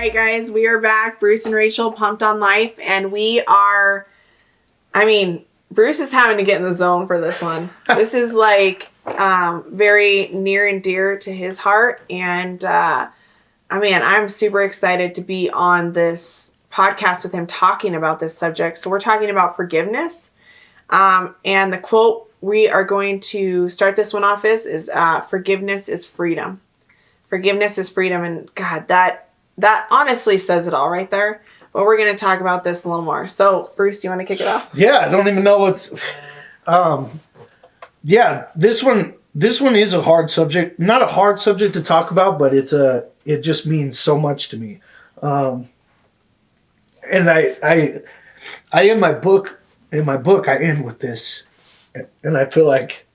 right, guys, we are back. Bruce and Rachel, pumped on life, and we are. Bruce is having to get in the zone for this one. This is like very near and dear to his heart, and I'm super excited to be on this podcast with him talking about this subject. So we're talking about forgiveness, and the quote we are going to start this one off is forgiveness is freedom. Forgiveness is freedom, and God, that honestly says it all right there. But we're going to talk about this a little more. So, Bruce, do you want to kick it off? Yeah, I don't even know what's... this one is a hard subject. Not a hard subject to talk about, but it just means so much to me. And I in my book, I end with this. And I feel like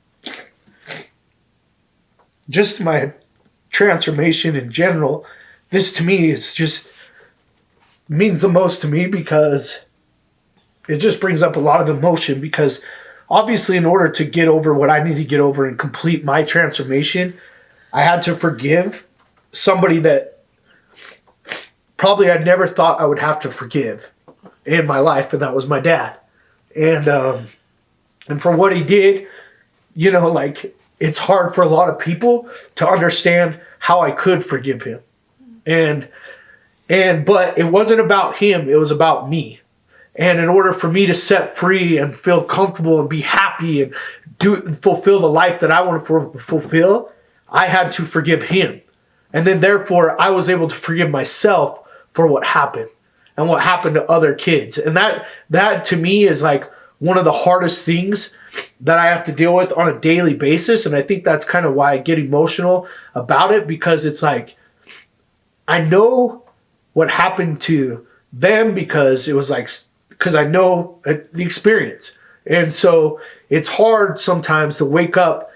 just my transformation in general, this to me is just means the most to me because it just brings up a lot of emotion, because obviously in order to get over what I need to get over and complete my transformation, I had to forgive somebody that probably I'd never thought I would have to forgive in my life, and that was my dad. And for what he did, it's hard for a lot of people to understand how I could forgive him. But it wasn't about him, it was about me. And in order for me to set free and feel comfortable and be happy and fulfill the life that I want to fulfill, I had to forgive him. And then therefore I was able to forgive myself for what happened and what happened to other kids. And that to me is like one of the hardest things that I have to deal with on a daily basis. And I think that's kind of why I get emotional about it, because it's like, I know what happened to them because I know the experience. And so it's hard sometimes to wake up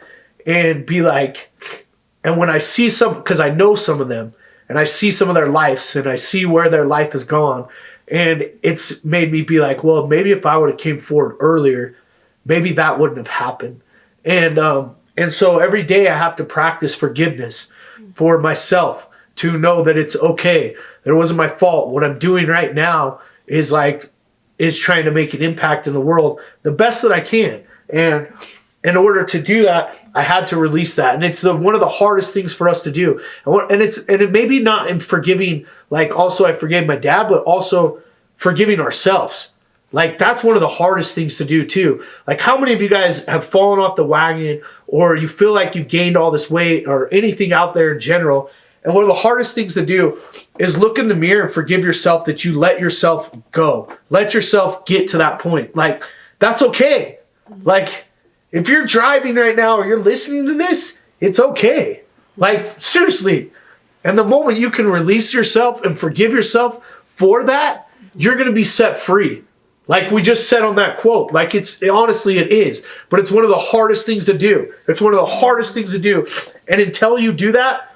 and be like, and when I see because I know some of them and I see some of their lives and I see where their life has gone, and it's made me be like, well, maybe if I would have came forward earlier, maybe that wouldn't have happened. And so every day I have to practice forgiveness for myself, to know that it's okay, that it wasn't my fault. What I'm doing right now is trying to make an impact in the world the best that I can. And in order to do that, I had to release that. And it's one of the hardest things for us to do. And it may be not in forgiving, like also I forgave my dad, but also forgiving ourselves. Like that's one of the hardest things to do too. Like how many of you guys have fallen off the wagon, or you feel like you've gained all this weight or anything out there in general? And one of the hardest things to do is look in the mirror and forgive yourself that you let yourself go. Let yourself get to that point. Like, that's okay. Like, if you're driving right now or you're listening to this, it's okay. Like, seriously. And the moment you can release yourself and forgive yourself for that, you're going to be set free. Like we just said on that quote. Like, honestly, it is. But it's one of the hardest things to do. It's one of the hardest things to do. And until you do that,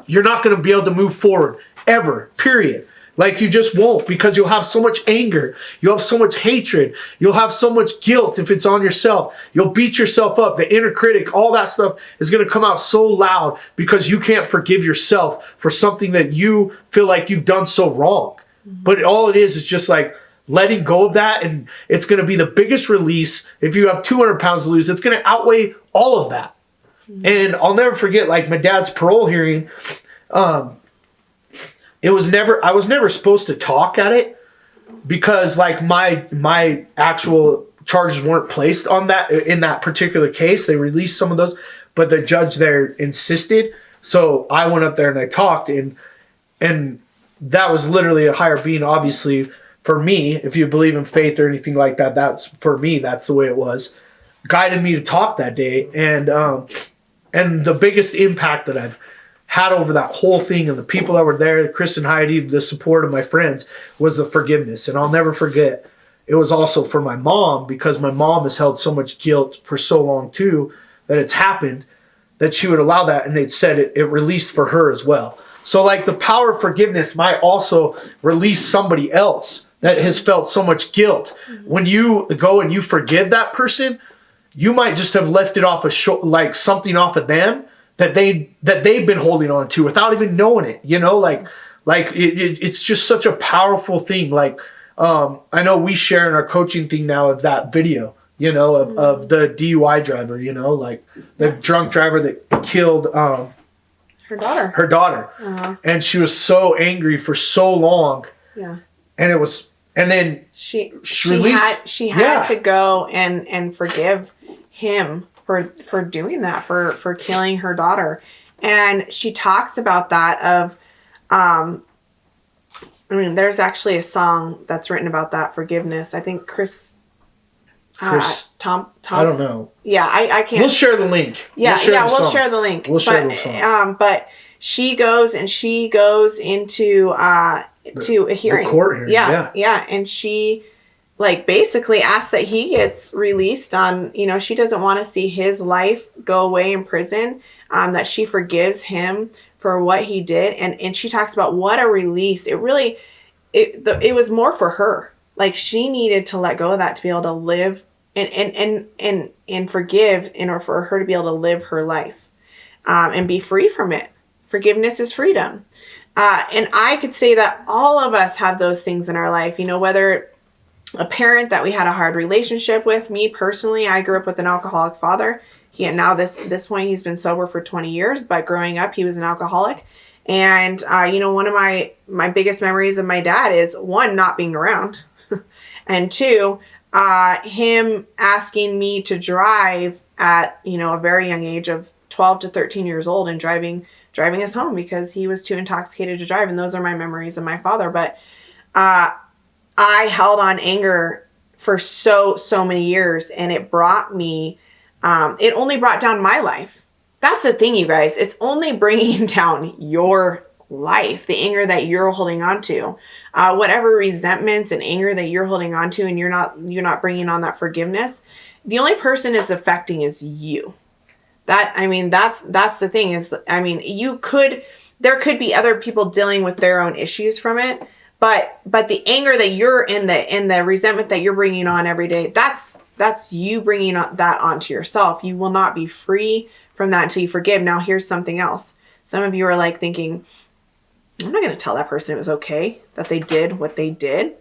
you're not going to be able to move forward ever, period. Like you just won't, because you'll have so much anger. You'll have so much hatred. You'll have so much guilt if it's on yourself. You'll beat yourself up. The inner critic, all that stuff is going to come out so loud because you can't forgive yourself for something that you feel like you've done so wrong. But all it is just like letting go of that. And it's going to be the biggest release. If you have 200 pounds to lose, it's going to outweigh all of that. And I'll never forget, like my dad's parole hearing, I was never supposed to talk at it because like my actual charges weren't placed on that in that particular case. They released some of those, but the judge there insisted. So I went up there and I talked, and that was literally a higher being, obviously for me, if you believe in faith or anything like that, that's for me, that's the way it was, guided me to talk that day. And the biggest impact that I've had over that whole thing and the people that were there, Chris and Heidi, the support of my friends, was the forgiveness. And I'll never forget, it was also for my mom, because my mom has held so much guilt for so long too, that it's happened, that she would allow that. And it said it released for her as well. So like the power of forgiveness might also release somebody else that has felt so much guilt. When you go and you forgive that person, you might just have lifted off like something off of them that they've been holding on to without even knowing it. Like it's just such a powerful thing. Like I know we share in our coaching thing now of that video, you know, of the DUI driver, you know, like the drunk driver that killed her daughter. And she was so angry for so long. Yeah. And then she had to go and forgive him for doing that, for killing her daughter. And she talks about that of, I mean, there's actually a song that's written about that forgiveness. I think Chris Tom. I don't know. Yeah, I can't. We'll share the link. Yeah, we'll share the link. We'll share the song. But she goes into to a hearing. The court hearing. Yeah, and she like basically asks that he gets released on, you know, she doesn't want to see his life go away in prison, that she forgives him for what he did. And she talks about what a release. It really, it was more for her. Like she needed to let go of that to be able to live and forgive in order for her to be able to live her life, and be free from it. Forgiveness is freedom. And I could say that all of us have those things in our life, you know, whether a parent that we had a hard relationship with. Me personally, I grew up with an alcoholic father. Now this point, he's been sober for 20 years, but growing up, he was an alcoholic. And, you know, one of my biggest memories of my dad is, one, not being around, and two, him asking me to drive at, you know, a very young age of 12 to 13 years old and driving us home because he was too intoxicated to drive. And those are my memories of my father. But I held on anger for so many years, and it brought me, it only brought down my life. That's the thing, you guys. It's only bringing down your life, the anger that you're holding on to, whatever resentments and anger that you're holding on to, and you're not bringing on that forgiveness. The only person it's affecting is you. That's the thing is, I mean, there could be other people dealing with their own issues from it, but the anger that you're in, the resentment that you're bringing on every day, that's you bringing that onto yourself. You will not be free from that until you forgive. Now, here's something else. Some of you are like thinking, I'm not going to tell that person it was okay that they did what they did.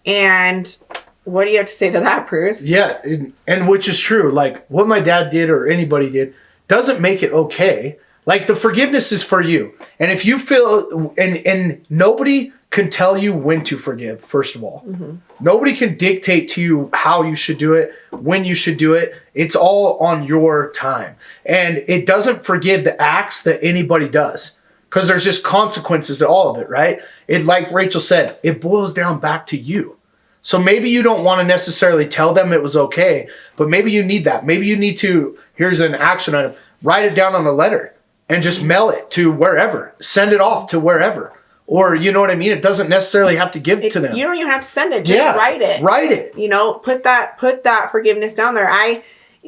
And what do you have to say to that, Bruce? Yeah, and which is true. Like what my dad did or anybody did doesn't make it okay. Like the forgiveness is for you. And if you feel, and nobody can tell you when to forgive, first of all. Mm-hmm. Nobody can dictate to you how you should do it, when you should do it. It's all on your time. And it doesn't forgive the acts that anybody does, because there's just consequences to all of it, right? It, like Rachel said, it boils down back to you. So maybe you don't want to necessarily tell them it was okay, but maybe you need that. Maybe you need to, here's an action item, write it down on a letter and just mail it to wherever, send it off to wherever. Or, you know what I mean? It doesn't necessarily have to give it to them. You don't even have to send it. Just write it. Write it. You know, put that forgiveness down there.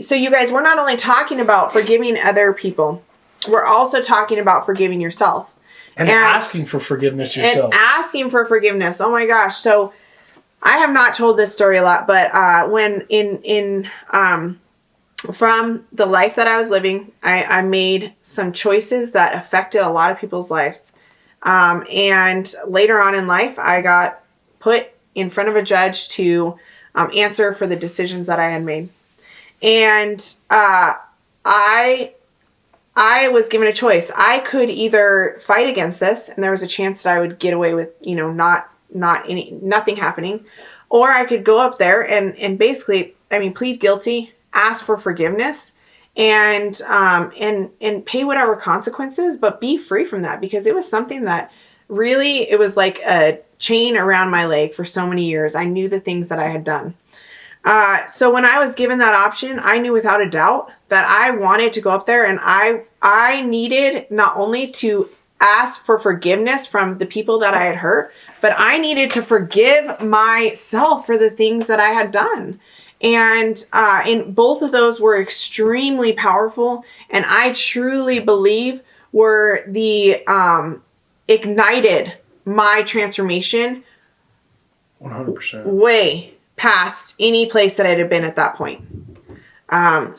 So you guys, we're not only talking about forgiving other people, we're also talking about forgiving yourself. And asking for forgiveness yourself. And asking for forgiveness. Oh my gosh. So I have not told this story a lot, but when from the life that I was living, I made some choices that affected a lot of people's lives. And later on in life, I got put in front of a judge to answer for the decisions that I had made. And I was given a choice. I could either fight against this, and there was a chance that I would get away with, you know, nothing happening, or I could go up there and basically, plead guilty, ask for forgiveness, and pay whatever consequences, but be free from that, because it was something that really, it was like a chain around my leg for so many years. I knew the things that I had done. So when I was given that option, I knew without a doubt that I wanted to go up there, and I needed not only to ask for forgiveness from the people that I had hurt, but I needed to forgive myself for the things that I had done. And both of those were extremely powerful, and I truly believe were the ignited my transformation 100%. way past any place that I'd have been at that point. Yeah,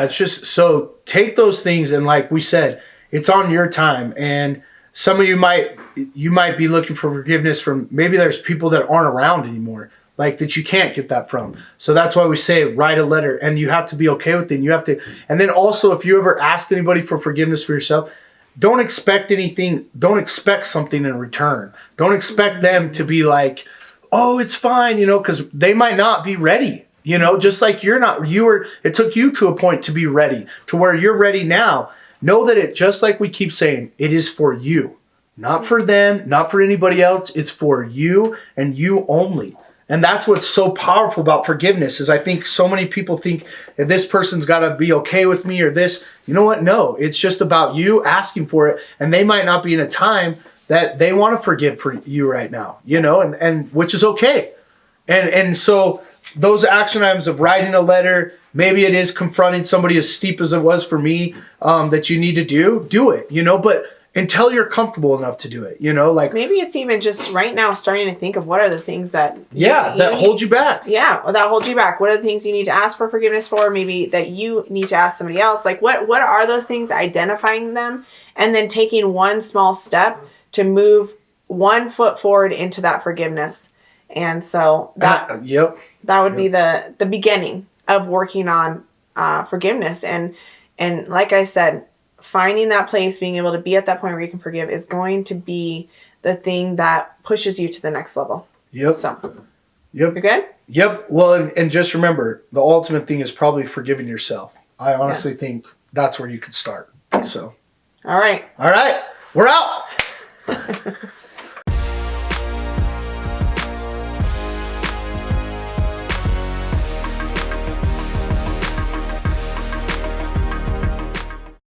it's just, so take those things, and like we said, it's on your time. And some of you might be looking for forgiveness from, maybe there's people that aren't around anymore, like that you can't get that from. So that's why we say write a letter, and you have to be okay with it. And you have to, and then also if you ever ask anybody for forgiveness for yourself, don't expect anything. Don't expect something in return. Don't expect them to be like, oh, it's fine, because they might not be ready. Just like it took you to a point to be ready to where you're ready now. Know that just like we keep saying, it is for you, not for them, not for anybody else. It's for you and you only. And that's what's so powerful about forgiveness is I think so many people think if this person's got to be okay with me or this, you know what? No, it's just about you asking for it. And they might not be in a time that they want to forgive for you right now, and which is okay. And so those action items of writing a letter, maybe it is confronting somebody as steep as it was for me, that you need to do it, but until you're comfortable enough to do it, like maybe it's even just right now starting to think of what are the things that that hold you back. Yeah, well, that hold you back. What are the things you need to ask for forgiveness for? Maybe that you need to ask somebody else. Like what are those things? Identifying them and then taking one small step to move 1 foot forward into that forgiveness. And so that would be the beginning of working on forgiveness. And like I said, finding that place, being able to be at that point where you can forgive is going to be the thing that pushes you to the next level. Yep. So, yep. You're good? Yep. Well, and just remember, the ultimate thing is probably forgiving yourself. I honestly think that's where you could start. So. All right. We're out.